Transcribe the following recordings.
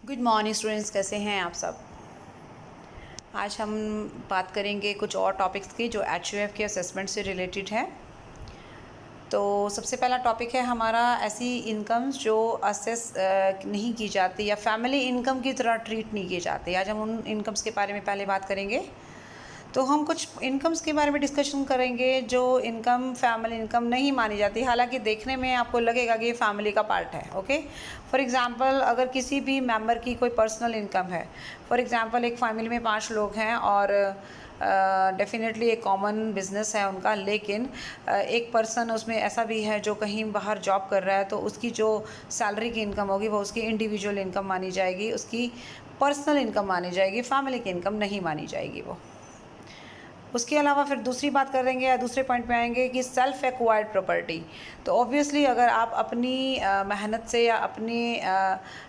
Good morning students, कैसे हैं आप सब। आज हम बात करेंगे कुछ और टॉपिक्स की जो HUF के असेसमेंट से रिलेटेड है। तो सबसे पहला टॉपिक है हमारा ऐसी इनकम्स जो असेस नहीं की जाती या फैमिली इनकम की तरह ट्रीट नहीं की जाती। आज हम उन इनकम्स के बारे में पहले बात करेंगे। तो हम कुछ इनकम्स के बारे में डिस्कशन करेंगे जो इनकम फैमिली इनकम नहीं मानी जाती, हालांकि देखने में आपको लगेगा कि ये फैमिली का पार्ट है। ओके, फॉर एग्जांपल अगर किसी भी मेंबर की कोई पर्सनल इनकम है, फॉर एग्जांपल एक फैमिली में 5 लोग हैं और डेफिनेटली एक कॉमन बिजनेस है उनका, लेकिन एक पर्सन उसमें ऐसा भी है जो कहीं बाहर जॉब कर रहा है, तो उसकी जो सैलरी की इनकम होगी वो उसकी इंडिविजुअल इनकम मानी जाएगी, उसकी पर्सनल इनकम मानी जाएगी, फैमिली की इनकम नहीं मानी जाएगी वो। उसके अलावा फिर दूसरी बात करेंगे या दूसरे पॉइंट पे आएंगे कि सेल्फ एक्वायर्ड प्रॉपर्टी। तो ऑब्वियसली अगर आप अपनी मेहनत से या अपनी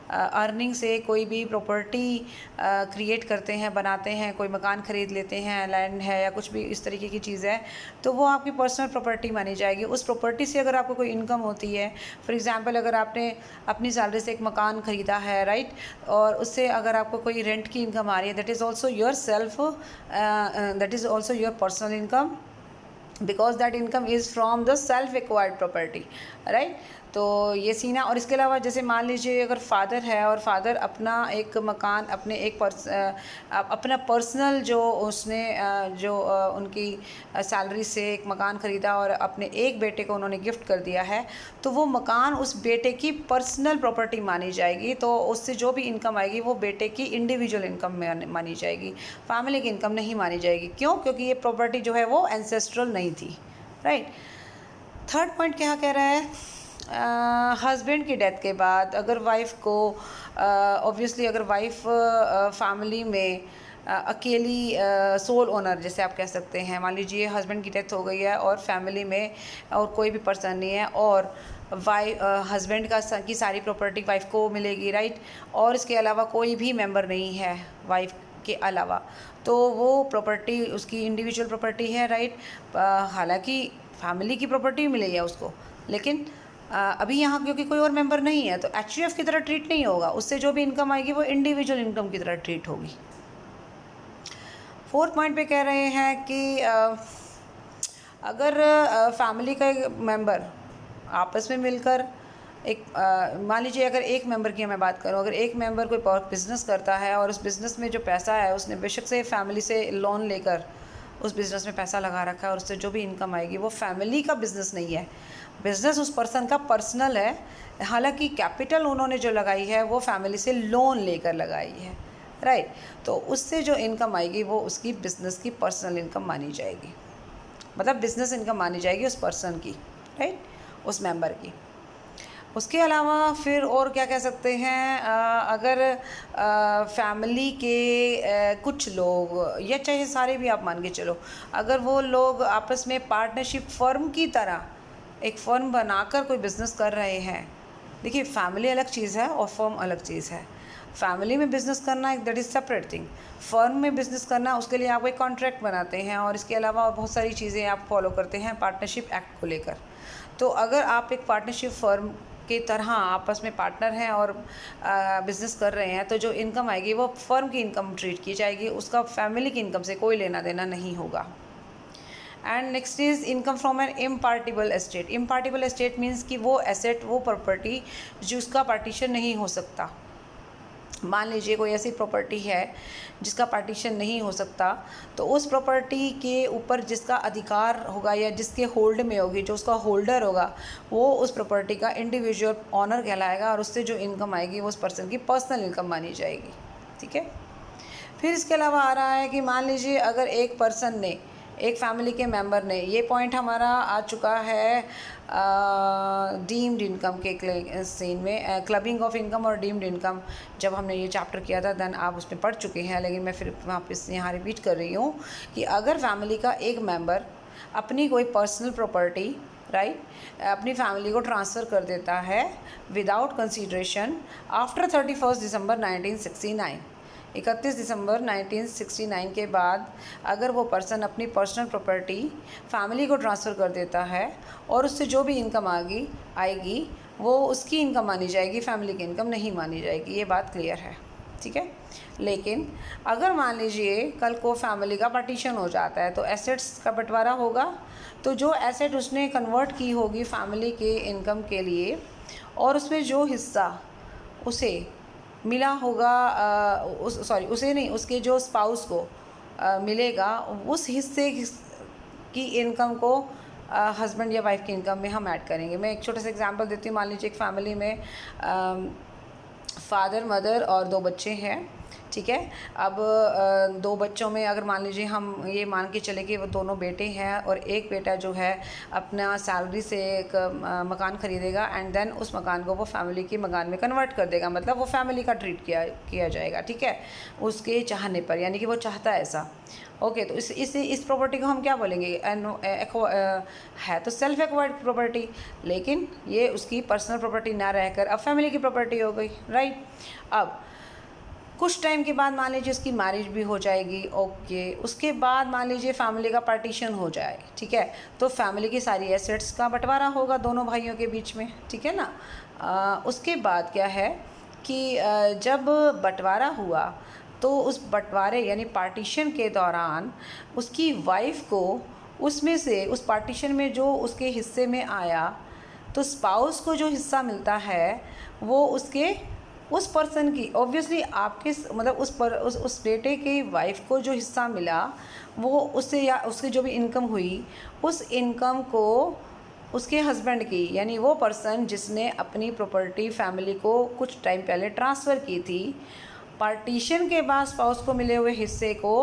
अर्निंग से कोई भी प्रॉपर्टी क्रिएट करते हैं, बनाते हैं, कोई मकान ख़रीद लेते हैं, लैंड है या कुछ भी इस तरीके की चीज़ है, तो वो आपकी पर्सनल प्रॉपर्टी मानी जाएगी। उस प्रॉपर्टी से अगर आपको कोई इनकम होती है, फॉर एग्जांपल अगर आपने अपनी सैलरी से एक मकान ख़रीदा है, राइट, और उससे अगर आपको कोई रेंट की इनकम आ रही है, that is also your self, that is also your personal income, because that income is from the self acquired property, right. तो ये सीन है। और इसके अलावा जैसे मान लीजिए अगर फादर है और फादर अपना एक मकान अपने एक अपना पर्सनल जो उसने उनकी सैलरी से एक मकान ख़रीदा और अपने एक बेटे को उन्होंने गिफ्ट कर दिया है, तो वो मकान उस बेटे की पर्सनल प्रॉपर्टी मानी जाएगी। तो उससे जो भी इनकम आएगी वो बेटे की इंडिविजुअल इनकम मानी जाएगी, फैमिली की इनकम नहीं मानी जाएगी। क्यों? क्योंकि ये प्रॉपर्टी जो है वो एंसेस्ट्रल नहीं थी, राइट। थर्ड पॉइंट क्या कह रहा है, हस्बैंड की डेथ के बाद अगर वाइफ को ऑब्वियसली अगर वाइफ फैमिली में अकेली सोल ओनर जैसे आप कह सकते हैं, मान लीजिए हस्बैंड की डेथ हो गई है और फैमिली में और कोई भी पर्सन नहीं है और हस्बैंड की सारी प्रॉपर्टी वाइफ को मिलेगी, राइट, और इसके अलावा कोई भी मेंबर नहीं है वाइफ के अलावा, तो वो प्रॉपर्टी उसकी इंडिविजुअल प्रॉपर्टी है, राइट। हालांकि फैमिली की प्रॉपर्टी मिली है उसको, लेकिन अभी यहाँ क्योंकि कोई और मेंबर नहीं है तो HUF की तरह ट्रीट नहीं होगा, उससे जो भी इनकम आएगी वो इंडिविजुअल इनकम की तरह ट्रीट होगी। फोर्थ पॉइंट पे कह रहे हैं कि अगर फैमिली का एक मेंबर आपस में मिलकर एक मान लीजिए अगर एक मेंबर की मैं बात करूं, अगर एक मेंबर कोई बिज़नेस करता है और उस बिज़नेस में जो पैसा है उसने बेशक से फैमिली से लोन लेकर उस बिज़नेस में पैसा लगा रखा है और उससे जो भी इनकम आएगी वो फैमिली का बिज़नेस नहीं है, बिज़नेस उस पर्सन का पर्सनल है। हालांकि कैपिटल उन्होंने जो लगाई है वो फैमिली से लोन लेकर लगाई है, राइट। तो उससे जो इनकम आएगी वो उसकी बिज़नेस की पर्सनल इनकम मानी जाएगी, मतलब बिज़नेस इनकम मानी जाएगी उस पर्सन की, राइट, उस मेंबर की। उसके अलावा फिर और क्या कह सकते हैं, अगर फैमिली के कुछ लोग या चाहे सारे भी आप मान के चलो, अगर वो लोग आपस में पार्टनरशिप फर्म की तरह एक फ़र्म बनाकर कोई बिज़नेस कर रहे हैं। देखिए, फैमिली अलग चीज़ है और फर्म अलग चीज़ है। फैमिली में बिज़नेस करना एक that is separate thing, firm में बिज़नेस करना उसके लिए आप एक कॉन्ट्रैक्ट बनाते हैं और इसके अलावा और बहुत सारी चीज़ें आप फॉलो करते हैं पार्टनरशिप एक्ट को लेकर। तो अगर आप एक पार्टनरशिप फर्म की तरह आपस में पार्टनर हैं और बिज़नेस कर रहे हैं, तो जो इनकम आएगी वो फर्म की इनकम ट्रीट की जाएगी, उसका फैमिली की इनकम से कोई लेना देना नहीं होगा। And next is income from an impartible estate. Impartible estate means कि वो एसेट, वो प्रॉपर्टी जिसका पार्टीशन नहीं हो सकता। मान लीजिए कोई ऐसी प्रॉपर्टी है जिसका पार्टीशन नहीं हो सकता, तो उस प्रॉपर्टी के ऊपर जिसका अधिकार होगा या जिसके होल्ड में होगी, जो उसका होल्डर होगा, वो उस प्रॉपर्टी का इंडिविजुअल ऑनर कहलाएगा और उससे जो इनकम आएगी वो उस पर्सन की पर्सनल इनकम मानी जाएगी, ठीक है। फिर इसके अलावा आ रहा है कि मान लीजिए अगर एक पर्सन ने, एक फैमिली के मेंबर ने, ये पॉइंट हमारा आ चुका है डीम्ड इनकम के सीन में, क्लबिंग ऑफ इनकम और डीम्ड इनकम जब हमने ये चैप्टर किया था देन आप उसमें पढ़ चुके हैं, लेकिन मैं फिर वापस यहाँ रिपीट कर रही हूँ कि अगर फैमिली का एक मेंबर अपनी कोई पर्सनल प्रॉपर्टी, राइट, अपनी फैमिली को ट्रांसफ़र कर देता है विदाउट कंसीडरेशन आफ्टर 31 दिसंबर 1969, 31 दिसंबर 1969 के बाद अगर वो पर्सन अपनी पर्सनल प्रॉपर्टी फैमिली को ट्रांसफ़र कर देता है और उससे जो भी इनकम आएगी वो उसकी इनकम मानी जाएगी, फैमिली की इनकम नहीं मानी जाएगी। ये बात क्लियर है, ठीक है। लेकिन अगर मान लीजिए कल को फैमिली का पार्टीशन हो जाता है तो एसेट्स का बंटवारा होगा, तो जो एसेट उसने कन्वर्ट की होगी फैमिली के इनकम के लिए और उसमें जो हिस्सा उसे मिला होगा उसे नहीं, उसके जो स्पाउस को मिलेगा, उस हिस्से की इनकम को हस्बैंड या वाइफ की इनकम में हम ऐड करेंगे। मैं एक छोटा सा एग्जांपल देती हूँ। मान लीजिए एक फैमिली में फादर मदर और 2 बच्चे हैं, ठीक है। अब 2 बच्चों में अगर मान लीजिए हम ये मान के चले कि वो दोनों बेटे हैं और एक बेटा जो है अपना सैलरी से एक मकान ख़रीदेगा एंड देन उस मकान को वो फैमिली के मकान में कन्वर्ट कर देगा, मतलब वो फैमिली का ट्रीट किया जाएगा, ठीक है, उसके चाहने पर, यानी कि वो चाहता है ऐसा। ओके, तो इस प्रॉपर्टी को हम क्या बोलेंगे? है तो सेल्फ एक्वायर्ड प्रॉपर्टी, लेकिन ये उसकी पर्सनल प्रॉपर्टी ना रहकर अब फैमिली की प्रॉपर्टी हो गई, राइट। अब कुछ टाइम के बाद मान लीजिए उसकी मैरिज भी हो जाएगी, ओके, उसके बाद मान लीजिए फैमिली का पार्टीशन हो जाए, ठीक है, तो फैमिली की सारी एसेट्स का बंटवारा होगा दोनों भाइयों के बीच में, ठीक है ना। उसके बाद क्या है कि जब बंटवारा हुआ तो उस बंटवारे यानी पार्टीशन के दौरान उसकी वाइफ को उसमें से, उस पार्टीशन में जो उसके हिस्से में आया, तो स्पाउस को जो हिस्सा मिलता है वो उसके उस पर्सन की, ऑब्वियसली आपके मतलब उस बेटे के वाइफ को जो हिस्सा मिला वो उससे या उसकी जो भी इनकम हुई उस इनकम को उसके हस्बैंड की, यानी वो पर्सन जिसने अपनी प्रॉपर्टी फैमिली को कुछ टाइम पहले ट्रांसफ़र की थी, पार्टीशन के बाद स्पाउस को मिले हुए हिस्से को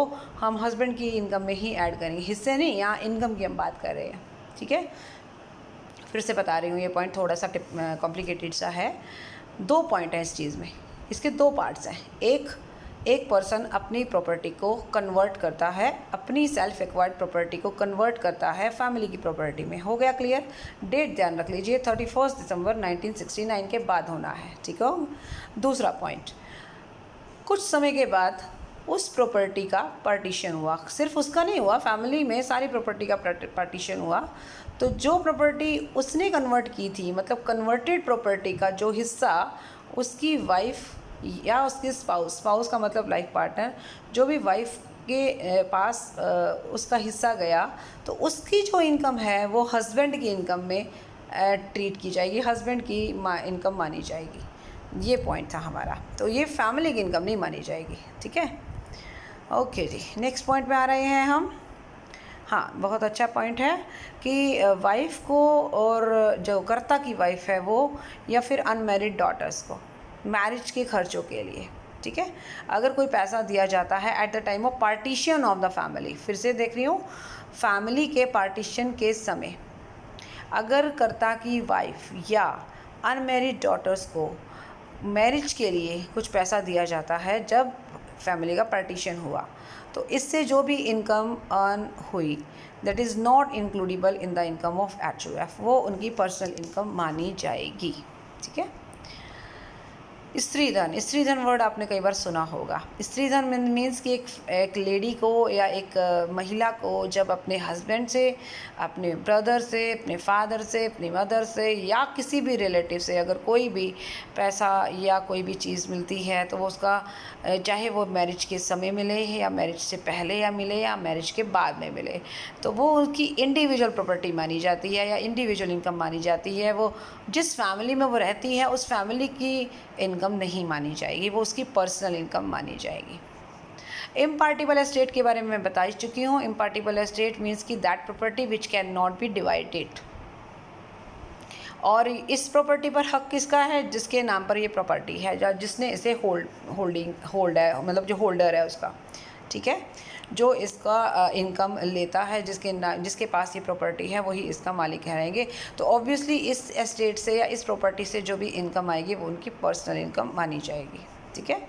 हम हस्बैंड की इनकम में ही ऐड करेंगे। हिस्से नहीं, यहाँ इनकम की हम बात कर रहे हैं, ठीक है। फिर से बता रही हूँ, ये पॉइंट थोड़ा सा कॉम्प्लिकेटेड सा है। 2 पॉइंट हैं इस चीज़ में, इसके 2 पार्ट्स हैं। एक पर्सन अपनी प्रॉपर्टी को कन्वर्ट करता है, अपनी सेल्फ एक्वायर्ड प्रॉपर्टी को कन्वर्ट करता है फैमिली की प्रॉपर्टी में। हो गया क्लियर? डेट ध्यान रख लीजिए, 31 दिसंबर 1969 के बाद होना है, ठीक है। दूसरा पॉइंट, कुछ समय के बाद उस प्रॉपर्टी का पार्टीशन हुआ, सिर्फ उसका नहीं हुआ, फैमिली में सारी प्रॉपर्टी का पार्टीशन हुआ, तो जो प्रॉपर्टी उसने कन्वर्ट की थी, मतलब कन्वर्टेड प्रॉपर्टी का जो हिस्सा उसकी वाइफ या उसके स्पाउस का मतलब लाइफ पार्टनर, जो भी वाइफ के पास उसका हिस्सा गया, तो उसकी जो इनकम है वो हस्बैंड की इनकम में ट्रीट की जाएगी, हस्बैंड की इनकम मानी जाएगी। ये पॉइंट था हमारा। तो ये फैमिली की इनकम नहीं मानी जाएगी, ठीक है। ओके जी, नेक्स्ट पॉइंट पे आ रहे हैं हम। हाँ, बहुत अच्छा पॉइंट है कि वाइफ को और जो कर्ता की वाइफ है वो, या फिर अनमैरिड डॉटर्स को मैरिज के खर्चों के लिए, ठीक है, अगर कोई पैसा दिया जाता है at the time of partition of the family, फिर से देख रही हूँ, फैमिली के पार्टीशन के समय अगर कर्ता की वाइफ या अनमैरिड डॉटर्स को मैरिज के लिए कुछ पैसा दिया जाता है जब फैमिली का पार्टीशन हुआ, तो इससे जो भी इनकम अर्न हुई that is not includable in the income of HUF, वो उनकी पर्सनल इनकम मानी जाएगी, ठीक है। स्त्री धन वर्ड आपने कई बार सुना होगा। स्त्री धन मीन्स कि एक लेडी को या एक महिला को जब अपने हस्बैंड से, अपने ब्रदर से, अपने फादर से, अपनी मदर से या किसी भी रिलेटिव से अगर कोई भी पैसा या कोई भी चीज़ मिलती है तो वो उसका, चाहे वो मैरिज के समय मिले या मैरिज से पहले या मिले या मैरिज के बाद में मिले, तो वो उनकी इंडिविजुअल प्रॉपर्टी मानी जाती है या इंडिविजुअल इनकम मानी जाती है। वो जिस फैमिली में वो रहती है उस फैमिली की इनकम नहीं मानी जाएगी, वो उसकी पर्सनल इनकम मानी जाएगी। इम्पार्टिबल एस्टेट के बारे में मैं बता चुकी हूँ। इम्पार्टिबल एस्टेट मीन्स कि that property which can not be divided, और इस प्रॉपर्टी पर हक किसका है? जिसके नाम पर ये प्रॉपर्टी है या जिसने इसे होल्ड है, मतलब जो होल्डर है उसका, ठीक है, जो इसका इनकम लेता है, जिसके पास ये प्रॉपर्टी है वही इसका मालिक रहेंगे। तो ऑब्वियसली इस एस्टेट से या इस प्रॉपर्टी से जो भी इनकम आएगी वो उनकी पर्सनल इनकम मानी जाएगी, ठीक है।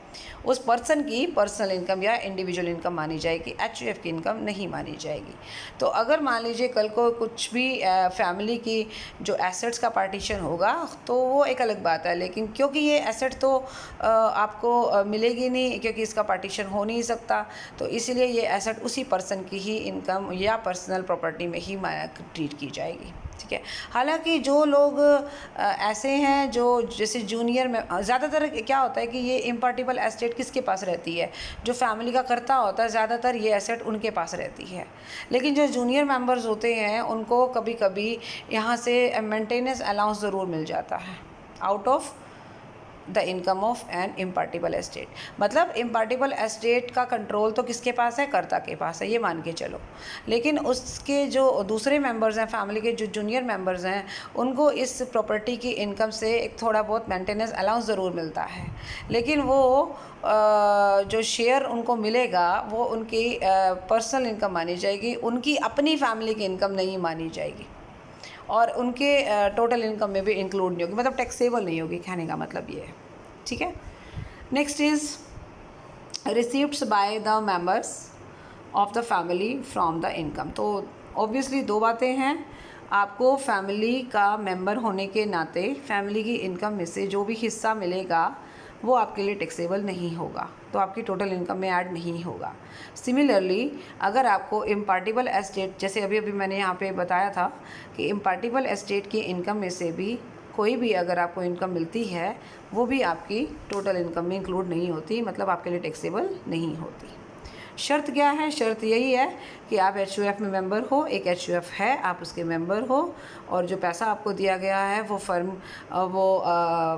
उस पर्सन की पर्सनल इनकम या इंडिविजुअल इनकम मानी जाएगी, HUF की इनकम नहीं मानी जाएगी। तो अगर मान लीजिए कल को कुछ भी फैमिली की जो एसेट्स का पार्टीशन होगा तो वो एक अलग बात है, लेकिन क्योंकि ये एसेट तो आपको मिलेगी नहीं, क्योंकि इसका पार्टीशन हो नहीं सकता, तो इसीलिए ये एसेट उसी पर्सन की ही इनकम या पर्सनल प्रॉपर्टी में ही ट्रीट की जाएगी। ठीक है। हालांकि जो लोग ऐसे हैं जो जैसे जूनियर में, ज़्यादातर क्या होता है कि ये इम्पार्टिबल एस्टेट किसके पास रहती है, जो फैमिली का करता होता है, ज़्यादातर ये एसेट उनके पास रहती है। लेकिन जो जूनियर मेंबर्स होते हैं उनको कभी कभी यहाँ से मेंटेनेंस अलाउंस ज़रूर मिल जाता है out of the income of an impartible estate. मतलब इम्पार्टिबल एस्टेट का कंट्रोल तो किसके पास है, कर्ता के पास है, ये मान के चलो। लेकिन उसके जो दूसरे मेंबर्स हैं, फैमिली के जो जूनियर मेंबर्स हैं, उनको इस प्रॉपर्टी की इनकम से एक थोड़ा बहुत मेंटेनेंस अलाउंस ज़रूर मिलता है। लेकिन वो जो शेयर उनको मिलेगा वो उनकी पर्सनल इनकम मानी जाएगी, उनकी अपनी फैमिली की इनकम नहीं मानी जाएगी और उनके टोटल इनकम में भी इंक्लूड नहीं होगी, मतलब टैक्सेबल नहीं होगी, कहने का मतलब ये है। ठीक है। Next is receiveds by the members of the family from the income. तो ऑब्वियसली दो बातें हैं, आपको फैमिली का मेंबर होने के नाते फैमिली की इनकम में से जो भी हिस्सा मिलेगा वो आपके लिए टैक्सेबल नहीं होगा, तो आपकी टोटल इनकम में ऐड नहीं होगा। सिमिलरली अगर आपको इम्पार्टिबल एस्टेट, जैसे अभी अभी मैंने यहाँ पे बताया था कि इम्पार्टिबल एस्टेट की इनकम में से भी कोई भी अगर आपको इनकम मिलती है वो भी आपकी टोटल इनकम में इंक्लूड नहीं होती, मतलब आपके लिए टैक्सेबल नहीं होती। शर्त क्या है, शर्त यही है कि आप HUF में मेंबर हो, एक HUF है, आप उसके मेंबर हो, और जो पैसा आपको दिया गया है वो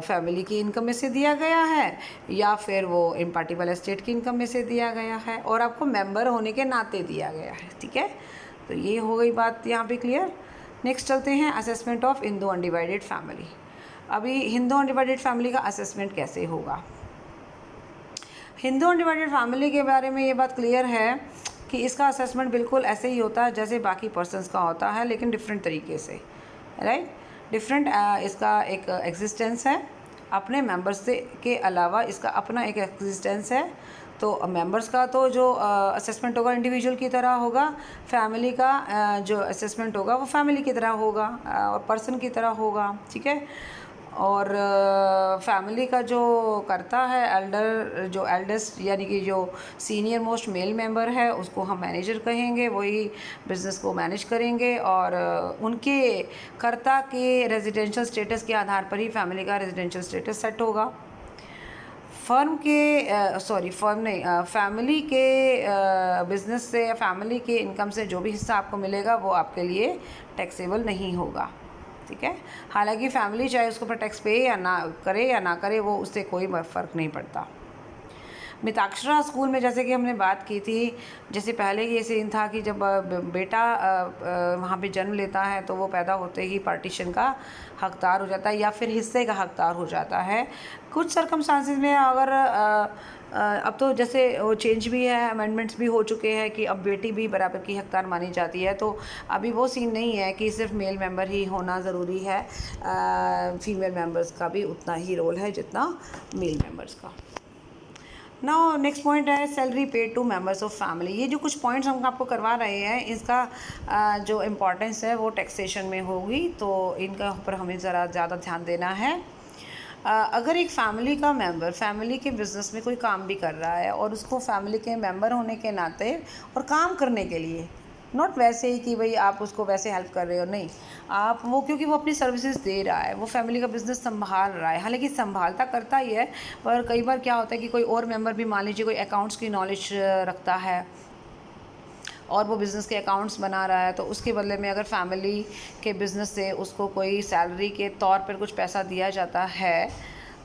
फैमिली की इनकम में से दिया गया है या फिर वो इम्पार्टिबल एस्टेट की इनकम में से दिया गया है और आपको मेंबर होने के नाते दिया गया है। ठीक है, तो ये हो गई बात यहाँ पे क्लियर। नेक्स्ट चलते हैं assessment of Hindu undivided family. अभी हिंदू अनडिवाइडेड फैमिली का असेसमेंट कैसे होगा। हिंदू अनडिवाइडेड फैमिली के बारे में ये बात क्लियर है कि इसका असेसमेंट बिल्कुल ऐसे ही होता है जैसे बाकी पर्सन्स का होता है, लेकिन डिफरेंट तरीके से, राइट। डिफरेंट इसका एक एग्जिस्टेंस है, अपने मेंबर्स से के अलावा इसका अपना एक एग्जिस्टेंस है। तो मेंबर्स का तो जो असेसमेंट होगा इंडिविजुअल की तरह होगा, फैमिली का जो असेसमेंट होगा वो फैमिली की तरह होगा और पर्सन की तरह होगा। ठीक है। और फैमिली का जो करता है जो एल्डेस्ट यानी कि जो सीनियर मोस्ट मेल मेंबर है उसको हम मैनेजर कहेंगे, वही बिज़नेस को मैनेज करेंगे और उनके कर्ता के रेजिडेंशियल स्टेटस के आधार पर ही फैमिली का रेजिडेंशियल स्टेटस सेट होगा। फैमिली के बिज़नेस से या फैमिली के इनकम से जो भी हिस्सा आपको मिलेगा वो आपके लिए टैक्सेबल नहीं होगा। ठीक है। हालांकि फैमिली चाहे उसके ऊपर टैक्स पे या ना करे वो उससे कोई फ़र्क नहीं पड़ता। मिताक्षरा स्कूल में जैसे कि हमने बात की थी, जैसे पहले ये सीन था कि जब बेटा वहाँ पे जन्म लेता है तो वो पैदा होते ही पार्टीशन का हकदार हो जाता है या फिर हिस्से का हकदार हो जाता है। कुछ सर्कमस्टांसिस में अगर अब तो जैसे वो चेंज भी है, अमेंडमेंट्स भी हो चुके हैं कि अब बेटी भी बराबर की हकदार मानी जाती है, तो अभी वो सीन नहीं है कि सिर्फ मेल मेंबर ही होना ज़रूरी है, फीमेल मेंबर्स का भी उतना ही रोल है जितना मेल मेंबर्स का। नाउ नेक्स्ट पॉइंट है salary paid to members of family. ये जो कुछ पॉइंट्स हम आपको करवा रहे हैं इसका जो इम्पोर्टेंस है वो टैक्सेशन में होगी, तो इनका ऊपर हमें ज़रा ज़्यादा ध्यान देना है। अगर एक फैमिली का मेंबर फैमिली के बिज़नेस में कोई काम भी कर रहा है और उसको फैमिली के मेंबर होने के नाते और काम करने के लिए, नॉट वैसे ही कि भाई आप उसको वैसे हेल्प कर रहे हो, नहीं, आप वो क्योंकि वो अपनी सर्विसेज दे रहा है, वो फैमिली का बिज़नेस संभाल रहा है, हालांकि संभालता करता ही है, पर कई बार क्या होता है कि कोई और मेंबर भी मान लीजिए कोई अकाउंट्स की नॉलेज रखता है और वो बिज़नेस के अकाउंट्स बना रहा है, तो उसके बदले में अगर फैमिली के बिज़नेस से उसको कोई सैलरी के तौर पर कुछ पैसा दिया जाता है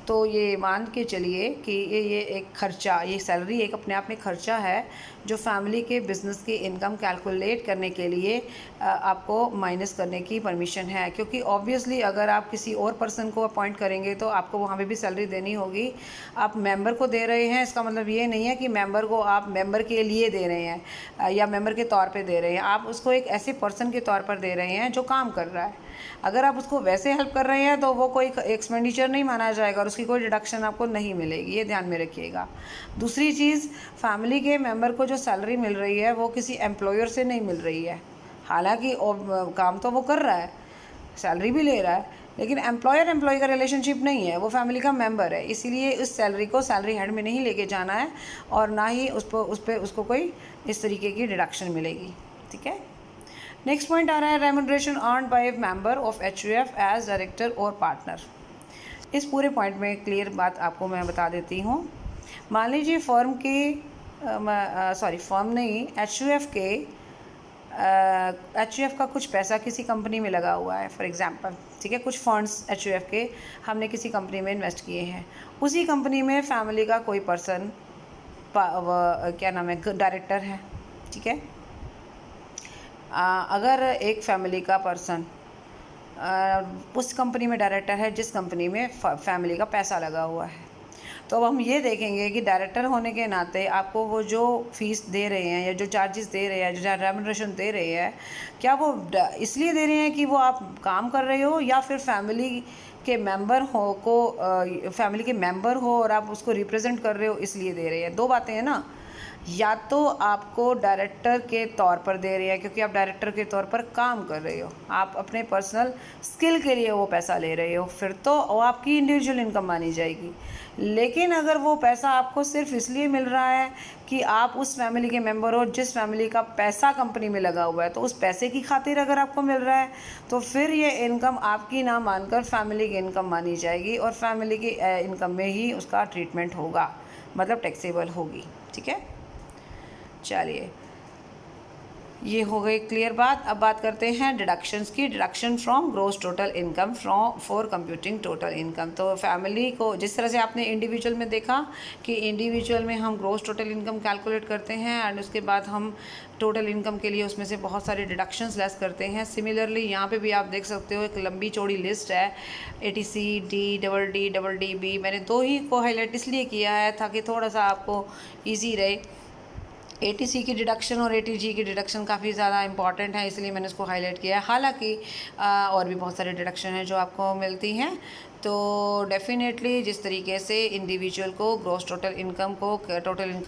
तो ये मान के चलिए कि ये एक खर्चा, ये सैलरी एक अपने आप में खर्चा है जो फैमिली के बिज़नेस की इनकम कैलकुलेट करने के लिए आपको माइनस करने की परमिशन है, क्योंकि ऑब्वियसली अगर आप किसी और पर्सन को अपॉइंट करेंगे तो आपको वहाँ पे भी सैलरी देनी होगी। आप मेंबर को दे रहे हैं, इसका मतलब ये नहीं है कि मेंबर को आप मेंबर के लिए दे रहे हैं या मेंबर के तौर पर दे रहे हैं, आप उसको एक ऐसे पर्सन के तौर पर दे रहे हैं जो काम कर रहा है। अगर आप उसको वैसे हेल्प कर रहे हैं तो वो कोई एक्सपेंडिचर नहीं माना जाएगा और उसकी कोई डिडक्शन आपको नहीं मिलेगी, ये ध्यान में रखिएगा। दूसरी चीज़, फैमिली के मेंबर को जो सैलरी मिल रही है वो किसी एम्प्लॉयर से नहीं मिल रही है, हालांकि काम तो वो कर रहा है, सैलरी भी ले रहा है, लेकिन एम्प्लॉयर एम्प्लॉय का रिलेशनशिप नहीं है, वो फैमिली का मेंबर है, इसीलिए इस सैलरी को सैलरी हेड में नहीं लेके जाना है और ना ही उस पर उसको कोई इस तरीके की डिडक्शन मिलेगी। ठीक है। नेक्स्ट पॉइंट आ रहा है remuneration earned by a member of HUF as director और पार्टनर। इस पूरे पॉइंट में क्लियर बात आपको मैं बता देती हूँ। मान लीजिए फर्म के फर्म नहीं, एचयूएफ के एचयूएफ का कुछ पैसा किसी कंपनी में लगा हुआ है फॉर एग्जांपल, ठीक है। कुछ फंड्स एचयूएफ के हमने किसी कंपनी में इन्वेस्ट किए हैं। उसी कंपनी में फैमिली का कोई पर्सन क्या नाम है, डायरेक्टर है, ठीक है। अगर एक फैमिली का पर्सन उस कंपनी में डायरेक्टर है जिस कंपनी में फैमिली का पैसा लगा हुआ है, तो अब हम ये देखेंगे कि डायरेक्टर होने के नाते आपको वो जो फीस दे रहे हैं या जो चार्जेस दे रहे हैं, जो रेम्यूनरेशन दे रहे हैं, क्या वो इसलिए दे रहे हैं कि वो आप काम कर रहे हो या फिर फैमिली के मेंबर हो और आप उसको रिप्रेजेंट कर रहे हो इसलिए दे रहे हैं। दो बातें हैं ना, या तो आपको डायरेक्टर के तौर पर दे रहे हैं क्योंकि आप डायरेक्टर के तौर पर काम कर रहे हो, आप अपने पर्सनल स्किल के लिए वो पैसा ले रहे हो, फिर तो वो आपकी इंडिविजुअल इनकम मानी जाएगी। लेकिन अगर वो पैसा आपको सिर्फ इसलिए मिल रहा है कि आप उस फैमिली के मेंबर हो जिस फैमिली का पैसा कंपनी में लगा हुआ है, तो उस पैसे की खातिर अगर आपको मिल रहा है तो फिर ये इनकम आपकी ना मानकर फैमिली की इनकम मानी जाएगी और फैमिली की इनकम में ही उसका ट्रीटमेंट होगा, मतलब टैक्सेबल होगी, ठीक है। चलिए, ये हो गई क्लियर बात। अब बात करते हैं डिडक्शंस की। Deduction from gross total income for computing total income. तो फैमिली को जिस तरह से आपने इंडिविजुअल में देखा कि इंडिविजुअल में हम ग्रॉस टोटल इनकम कैलकुलेट करते हैं एंड उसके बाद हम टोटल इनकम के लिए उसमें से बहुत सारे डिडक्शंस लेस करते हैं। सिमिलरली यहाँ पे भी आप देख सकते हो एक लंबी चौड़ी लिस्ट है, ATC, डबल डी बी। मैंने दो ही को हाईलाइट इसलिए किया है ताकि थोड़ा सा आपको ईजी रहे। ATC की डिडक्शन और ATG की डिडक्शन काफ़ी ज़्यादा इंपॉर्टेंट है, इसलिए मैंने इसको हाईलाइट किया है। हालांकि और भी बहुत सारे डिडक्शन हैं जो आपको मिलती हैं। तो डेफिनेटली जिस तरीके से इंडिविजुअल को ग्रॉस टोटल इनकम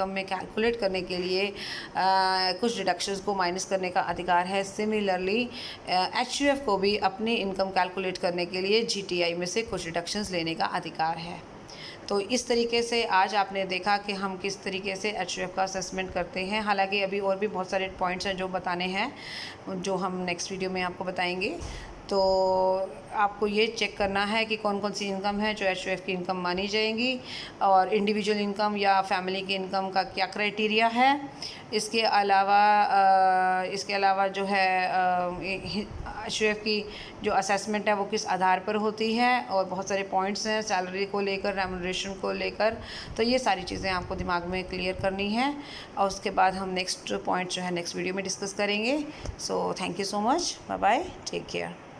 में कैलकुलेट करने के लिए कुछ डिडक्शंस को माइनस करने का अधिकार है, सिमिलरली HUF को भी अपनी इनकम कैलकुलेट करने के लिए GTI में से कुछ डिडक्शंस लेने का अधिकार है। तो इस तरीके से आज आपने देखा कि हम किस तरीके से HUF का असेसमेंट करते हैं। हालांकि अभी और भी बहुत सारे पॉइंट्स हैं जो बताने हैं, जो हम नेक्स्ट वीडियो में आपको बताएंगे। तो आपको ये चेक करना है कि कौन कौन सी इनकम है जो HUF की इनकम मानी जाएंगी और इंडिविजुअल इनकम या फैमिली की इनकम का क्या क्राइटेरिया है। इसके अलावा जो है HUF की जो असेसमेंट है वो किस आधार पर होती है और बहुत सारे पॉइंट्स हैं सैलरी को लेकर, रेम्यूनरेशन को लेकर। तो ये सारी चीज़ें आपको दिमाग में क्लियर करनी है और उसके बाद हम नेक्स्ट पॉइंट जो है नेक्स्ट वीडियो में डिस्कस करेंगे। So thank you so much, bye bye, take care.